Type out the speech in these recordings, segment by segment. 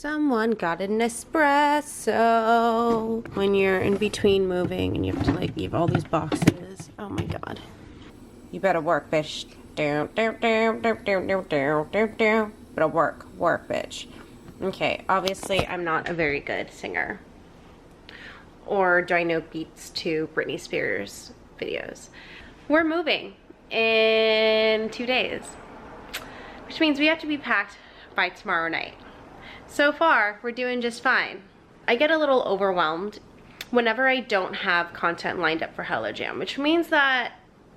Someone got an espresso. When you're in between moving and you have to like leave all these boxes. Oh my god. You better work, bitch. Down, down, down, down, down, down, down, down, down. Better work, bitch. Okay, obviously I'm not a very good singer. Or do I know beats to Britney Spears videos? We're moving in 2 days, which means we have to be packed by tomorrow night. So far, we're doing just fine. I get a little overwhelmed whenever I don't have content lined up for HellaJam, which means that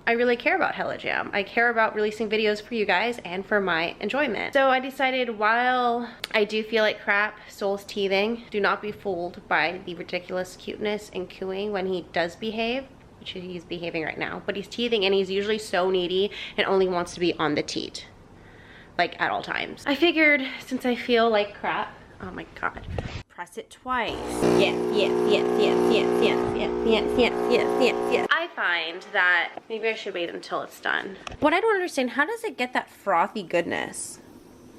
I really care about HellaJam. I care about releasing videos for you guys and for my enjoyment. So I decided, while I do feel like crap, soul's teething, do not be fooled by the ridiculous cuteness and cooing when he does behave, which he's behaving right now, but he's teething and he's usually so needy and only wants to be on the teat, like at all times. I figured, since I feel like crap, oh my god, press it twice. Yes. I find that maybe I should wait until it's done. What I don't understand, how does it get that frothy goodness?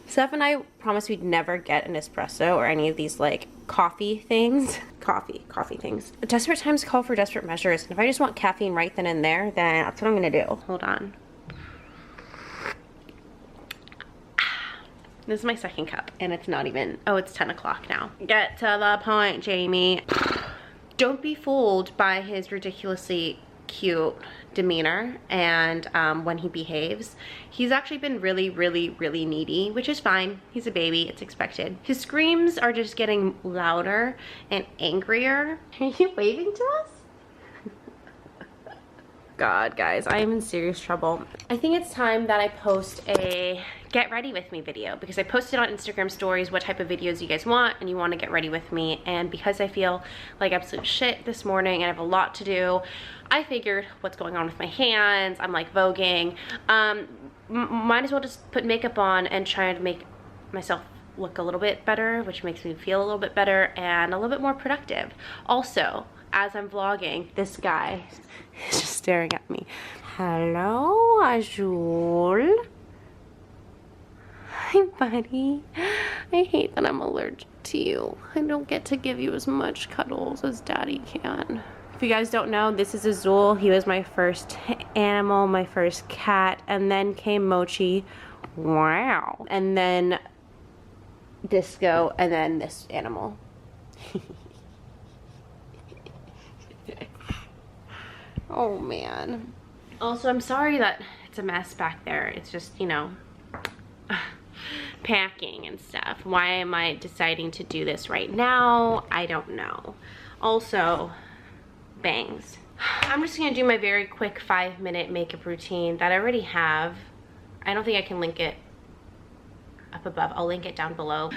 Steph and I promised we'd never get an espresso or any of these like coffee things. Coffee things. Desperate times call for desperate measures. And if I just want caffeine right then and there, then that's what I'm gonna do. Hold on. This is my second cup, and it's not even, oh, it's 10 o'clock now. Get to the point, Jamie. Don't be fooled by his ridiculously cute demeanor and when he behaves. He's actually been really needy, which is fine. He's a baby, it's expected. His screams are just getting louder and angrier. Are you waving to us? God, guys, I am in serious trouble. I think it's time that I post a get ready with me video, because I posted on Instagram stories what type of videos you guys want and you want to get ready with me, and because I feel like absolute shit this morning and I have a lot to do, I figured what's going on with my hands, I'm like voguing, might as well just put makeup on and try to make myself look a little bit better, which makes me feel a little bit better and a little bit more productive. Also, as I'm vlogging, this guy is just staring at me. Hello, Azul. Hi, buddy. I hate that I'm allergic to you. I don't get to give you as much cuddles as Daddy can. If you guys don't know, this is Azul. He was my first animal, my first cat, and then came Mochi. Wow. And then Disco, and then this animal. Oh man. Also, I'm sorry that it's a mess back there. It's just, you know, packing and stuff. Why am I deciding to do this right now? I don't know. Also, bangs. I'm just gonna do my very quick 5-minute makeup routine that I already have. I don't think I can link it up above. I'll link it down below.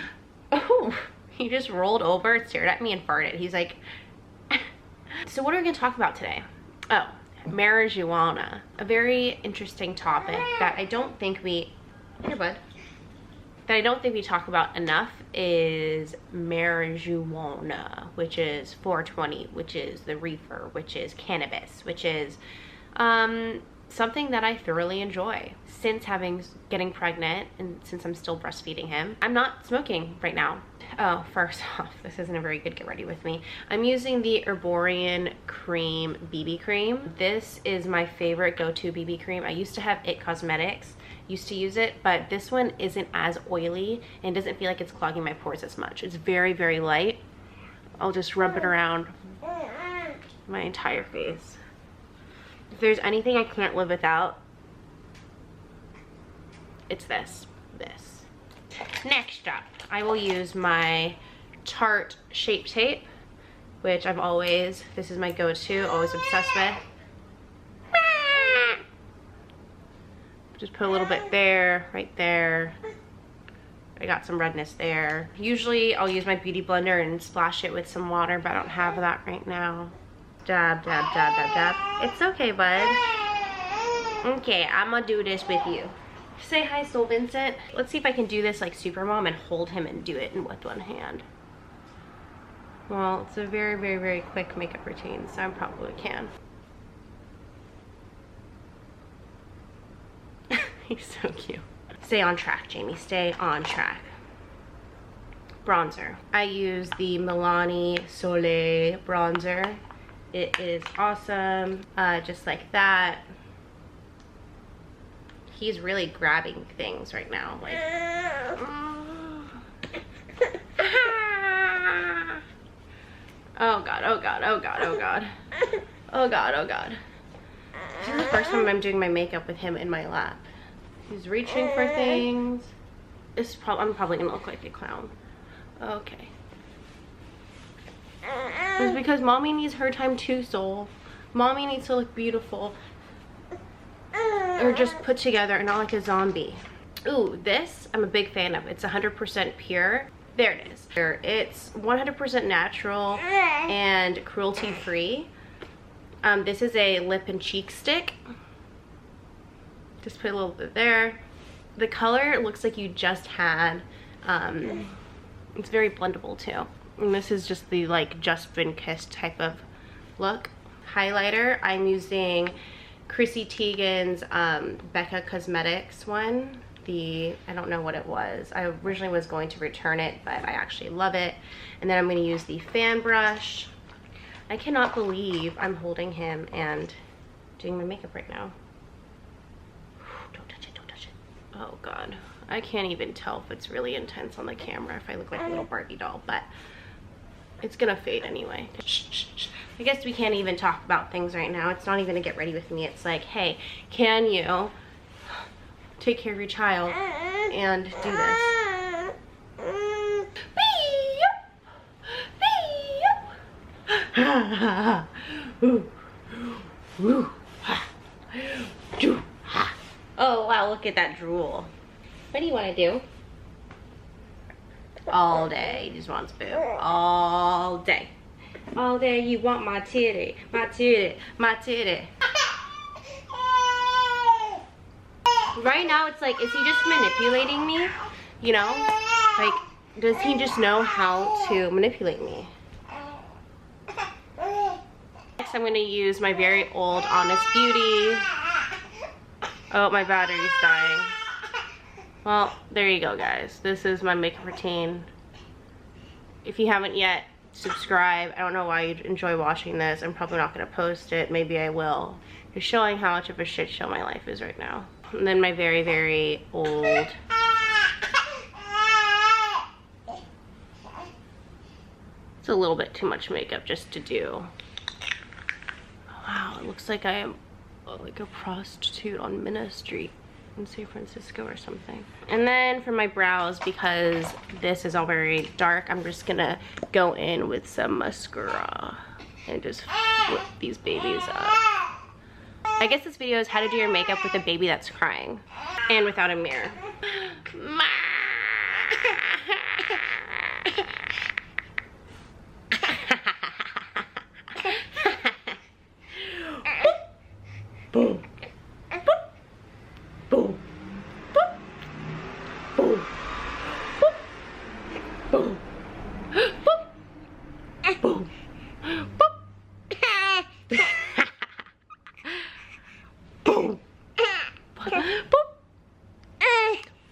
Oh, he just rolled over, stared at me and farted. He's like, so what are we gonna talk about today? Oh, marijuana. A very interesting topic that I don't think we, here bud, that I don't think we talk about enough is marijuana, which is 420, which is the reefer, which is cannabis, which is something that I thoroughly enjoy. Since getting pregnant and since I'm still breastfeeding him, I'm not smoking right now. Oh, first off, this isn't a very good get ready with me. I'm using the Herborian Cream BB Cream. This is my favorite go-to BB cream. I used to have It Cosmetics, used to use it, but this one isn't as oily and doesn't feel like it's clogging my pores as much. It's very light. I'll just rub it around my entire face. If there's anything I can't live without, it's this. Next up, I will use my Tarte Shape Tape, which this is my go-to, always obsessed with. Just put a little bit there, right there. I got some redness there. Usually I'll use my beauty blender and splash it with some water, but I don't have that right now. Dab. It's okay, bud. Okay, I'm gonna do this with you. Say hi, Soul Vincent. Let's see if I can do this like Supermom and hold him and do it with one hand. Well, it's a very quick makeup routine, so I probably can. He's so cute. Stay on track, Jamie. Stay on track. bronzer. I use the Milani Soleil bronzer. It is awesome, just like that. He's really grabbing things right now, like. Oh god, oh god, oh god, oh god. Oh god, oh god. This is the first time I'm doing my makeup with him in my lap. He's reaching for things. I'm probably gonna look like a clown. Okay. It's because mommy needs her time too, soul. Mommy needs to look beautiful. Or just put together and not like a zombie. Ooh, this I'm a big fan of. It's 100% pure. There it is. It's 100% natural and cruelty-free. This is a lip and cheek stick. Just put a little bit there. The color looks like you just had, it's very blendable too. And this is just the like just been kissed type of look. Highlighter, I'm using Chrissy Teigen's Becca Cosmetics one. I don't know what it was. I originally was going to return it, but I actually love it. And then I'm going to use the fan brush. I cannot believe I'm holding him and doing my makeup right now. Don't touch it, don't touch it. Oh god, I can't even tell if it's really intense on the camera, if I look like a little Barbie doll, but it's gonna fade anyway. Shh, shh, shh. I guess we can't even talk about things right now. It's not even a get ready with me. It's like, hey, can you take care of your child and do this? Oh wow, look at that drool. What do you want to do? All day, he just wants boo. All day. All day you want my titty, my titty, my titty. Right now it's like, is he just manipulating me? You know? Like, does he just know how to manipulate me? Next I'm going to use my very old Honest Beauty. Oh, my battery's dying. Well, there you go guys. This is my makeup routine. If you haven't yet, subscribe. I don't know why you'd enjoy watching this. I'm probably not going to post it. Maybe I will. You're showing how much of a shit show my life is right now. And then my very, very old. It's a little bit too much makeup just to do. Wow, it looks like I am like a prostitute on Minna Street in San Francisco or something. And then for my brows, because this is all very dark, I'm just gonna go in with some mascara and just flip these babies up. I guess this video is how to do your makeup with a baby that's crying and without a mirror. Boom. Boom. Boom. Boom. Boom. Boom. Boom.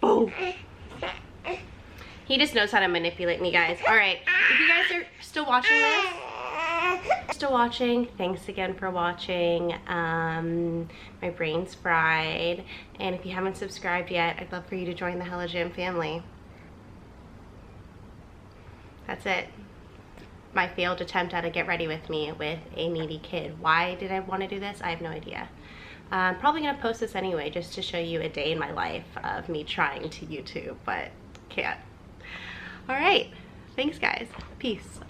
Boom. He just knows how to manipulate me, guys. All right, if you guys are still watching this, thanks again for watching. My brain's fried, and if you haven't subscribed yet, I'd love for you to join the HellaJam family. That's it. My failed attempt at a get ready with me with a needy kid. Why did I want to do this? I have no idea. I'm probably gonna post this anyway just to show you a day in my life of me trying to YouTube, but can't. All right, thanks guys, peace.